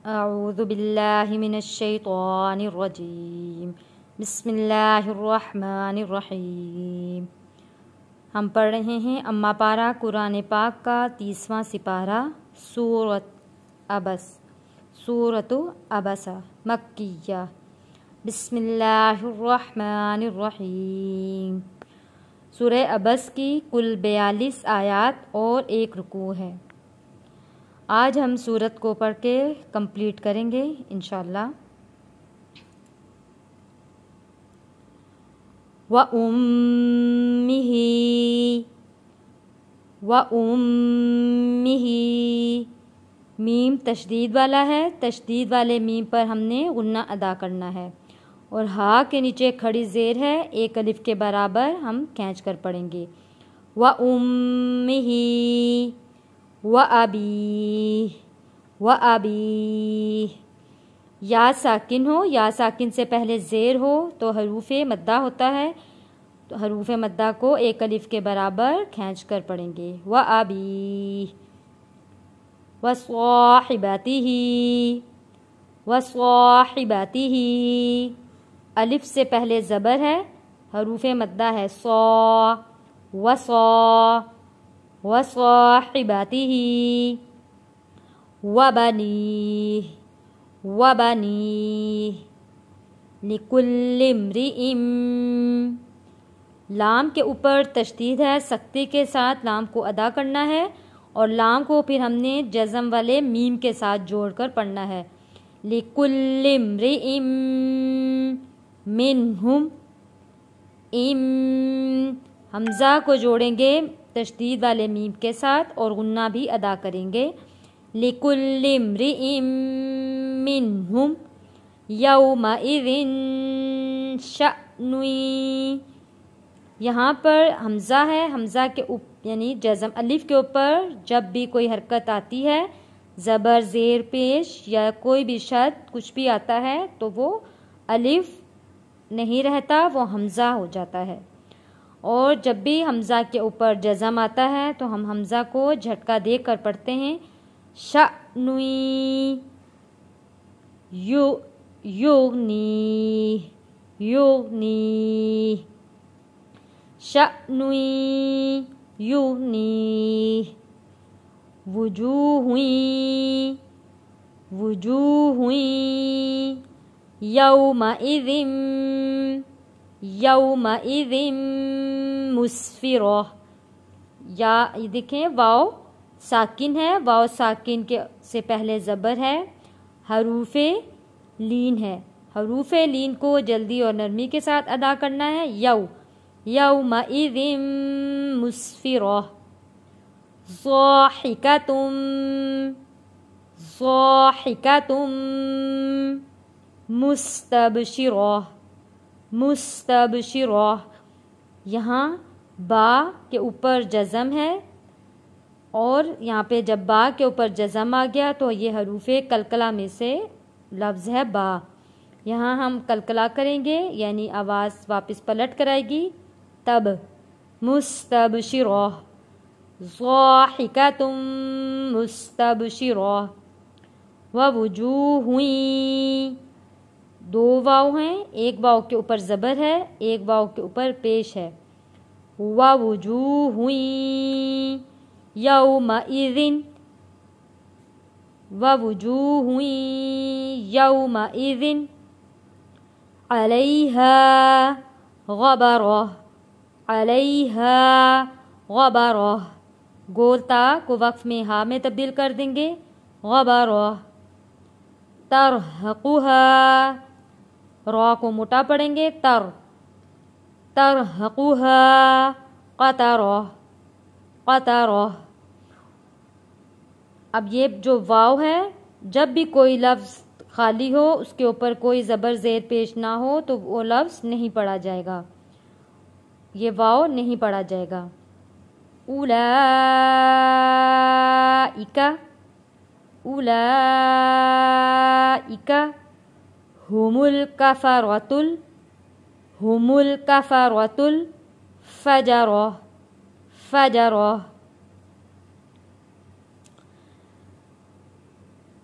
اعوذ باللہ من الشیطان الرجیم بسم اللہ الرحمن الرحیم۔ ہم پڑھ رہے ہیں اما پارہ قرآن پاک کا 30واں سپارہ سورۃ عبسہ مکیہ۔ بسم اللہ الرحمن الرحیم۔ سورہ عبس کی کل 42 آیات اور 1 رکوع ہے۔ آج ہم سورت کو پڑھ کے کمپلیٹ کریں گے انشاءاللہ۔ وَأُمِّهِ میم تشدید والا ہے، تشدید والے میم پر ہم نے غنہ ادا کرنا ہے، اور ہا کے نیچے کھڑی زیر ہے، 1 الف کے برابر ہم کھینچ کر پڑھیں گے۔ وَأُمِّهِ وَأَبِيهِ یا ساکن ہو، یا ساکن سے پہلے زیر ہو تو حروف مدہ ہوتا ہے، تو حروف مدہ کو 1 الف کے برابر کھینچ کر پڑھیں گے۔ وَأَبِيهِ وَصَاحِبَتِهِ الف سے پہلے زبر ہے، حروف مدہ ہے صا وَصَاحِبَتِهِ وَبَنِيهِ لِكُلِّ امْرِئٍ لام کے اوپر تشدید ہے، سختی کے ساتھ لام کو ادا کرنا ہے، اور لام کو پھر ہم نے جزم والے میم کے ساتھ جوڑ کر پڑھنا ہے۔ لِكُلِّ امْرِئٍ مِّنْهُمْ حمزہ کو جوڑیں گے تشدید والے میم کے ساتھ اور غنہ بھی ادا کریں گے۔ لِكُلِّ امْرِئٍ مِّنْهُمْ يَوْمَئِذٍ شَأْنٌ یہاں پر حمزہ ہے، حمزہ کے یعنی جزم الف کے اوپر جب بھی کوئی حرکت آتی ہے، زبر زیر پیش یا کوئی بھی شد کچھ بھی آتا ہے تو وہ الف نہیں رہتا، وہ حمزہ ہو جاتا ہے، اور جب بھی حمزہ کے اوپر جزم آتا ہے تو ہم حمزہ کو جھٹکا دے کر پڑھتے ہیں۔ شأنُ یغنی شأنُ یغنی وجوہ یومئذ مسفرہ یا دیکھیں واو ساکن ہے، واو ساکن کے سے پہلے زبر ہے، حروف لین ہے، حروف لین کو جلدی اور نرمی کے ساتھ ادا کرنا ہے۔ یومئذ مسفرہ ضاحکۃ مستبشرہ یہاں با کے اوپر جزم ہے، اور یہاں پہ جب با کے اوپر جزم آ گیا تو یہ حروف کلکلہ میں سے لفظ ہے با، یہاں ہم کلکلہ کریں گے یعنی آواز واپس پلٹ کر آئے گی، تب مستبشرہ ضاحکۃ مستبشرہ ووجوہ 2 واو ہیں، 1 واو کے اوپر زبر ہے، 1 واو کے اوپر پیش ہے۔ ووجوہ یومئذ علیہا غبرہ گول تا کو وقف میں ہا میں تبدیل کر دیں گے، غبرہ ترہقھا را کو موٹا پڑھیں گے، ترہقھا قطرہ اب یہ جو واو ہے، جب بھی کوئی لفظ خالی ہو اس کے اوپر کوئی زبر زیر پیش نہ ہو تو وہ لفظ نہیں پڑھا جائے گا، یہ واو نہیں پڑھا جائے گا۔ اولئک هم الکفرۃ الفجرہ